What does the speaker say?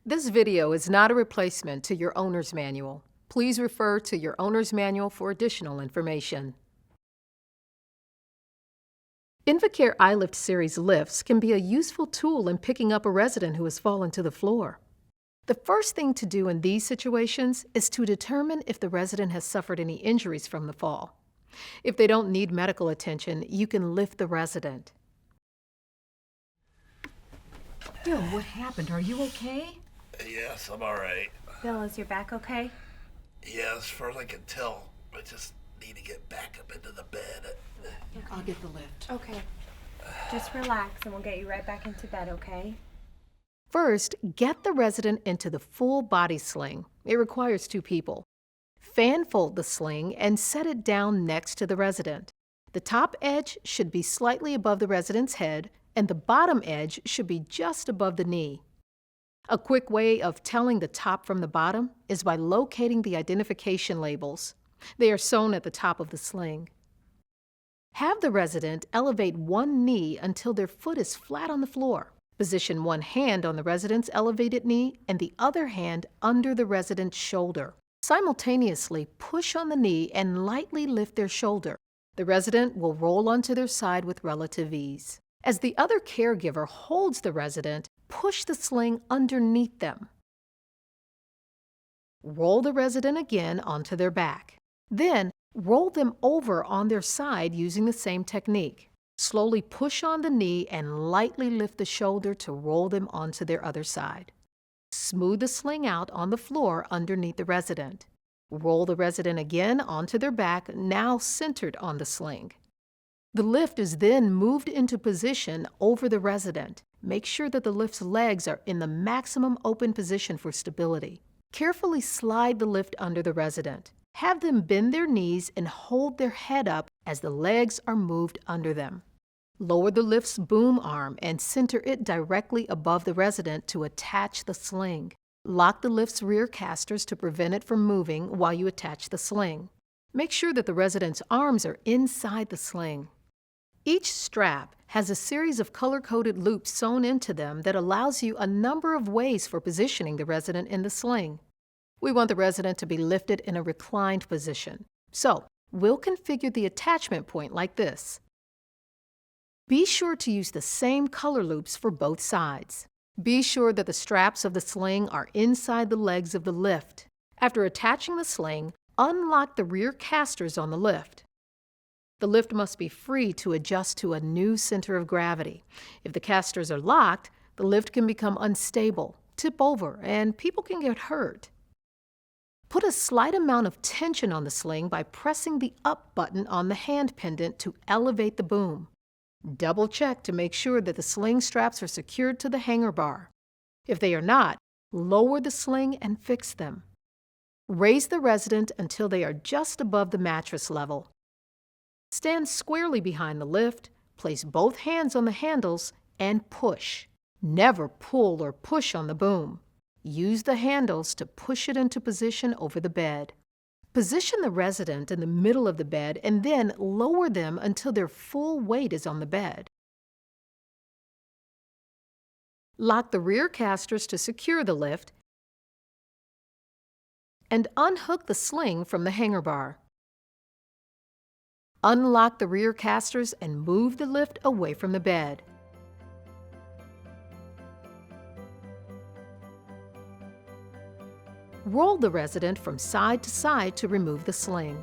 This video is not a replacement to your owner's manual. Please refer to your owner's manual for additional information. Invacare iLift series lifts can be a useful tool in picking up a resident who has fallen to the floor. The first thing to do in these situations is to determine if the resident has suffered any injuries from the fall. If they don't need medical attention, you can lift the resident. Bill, what happened? Are you okay? Yes, I'm alright. Bill, is your back okay? Yeah, as far as I can tell, I just need to get back up into the bed. I'll get the lift. Okay. Just relax and we'll get you right back into bed, okay? First, get the resident into the full body sling. It requires 2 people. Fan fold the sling and set it down next to the resident. The top edge should be slightly above the resident's head, and the bottom edge should be just above the knee. A quick way of telling the top from the bottom is by locating the identification labels. They are sewn at the top of the sling. Have the resident elevate one knee until their foot is flat on the floor. Position one hand on the resident's elevated knee and the other hand under the resident's shoulder. Simultaneously push on the knee and lightly lift their shoulder. The resident will roll onto their side with relative ease. As the other caregiver holds the resident, push the sling underneath them. Roll the resident again onto their back. Then, roll them over on their side using the same technique. Slowly push on the knee and lightly lift the shoulder to roll them onto their other side. Smooth the sling out on the floor underneath the resident. Roll the resident again onto their back, now centered on the sling. The lift is then moved into position over the resident. Make sure that the lift's legs are in the maximum open position for stability. Carefully slide the lift under the resident. Have them bend their knees and hold their head up as the legs are moved under them. Lower the lift's boom arm and center it directly above the resident to attach the sling. Lock the lift's rear casters to prevent it from moving while you attach the sling. Make sure that the resident's arms are inside the sling. Each strap has a series of color-coded loops sewn into them that allows you a number of ways for positioning the resident in the sling. We want the resident to be lifted in a reclined position, so we'll configure the attachment point like this. Be sure to use the same color loops for both sides. Be sure that the straps of the sling are inside the legs of the lift. After attaching the sling, unlock the rear casters on the lift. The lift must be free to adjust to a new center of gravity. If the casters are locked, the lift can become unstable, tip over, and people can get hurt. Put a slight amount of tension on the sling by pressing the up button on the hand pendant to elevate the boom. Double check to make sure that the sling straps are secured to the hanger bar. If they are not, lower the sling and fix them. Raise the resident until they are just above the mattress level. Stand squarely behind the lift, place both hands on the handles, and push. Never pull or push on the boom. Use the handles to push it into position over the bed. Position the resident in the middle of the bed and then lower them until their full weight is on the bed. Lock the rear casters to secure the lift and unhook the sling from the hanger bar. Unlock the rear casters and move the lift away from the bed. Roll the resident from side to side to remove the sling.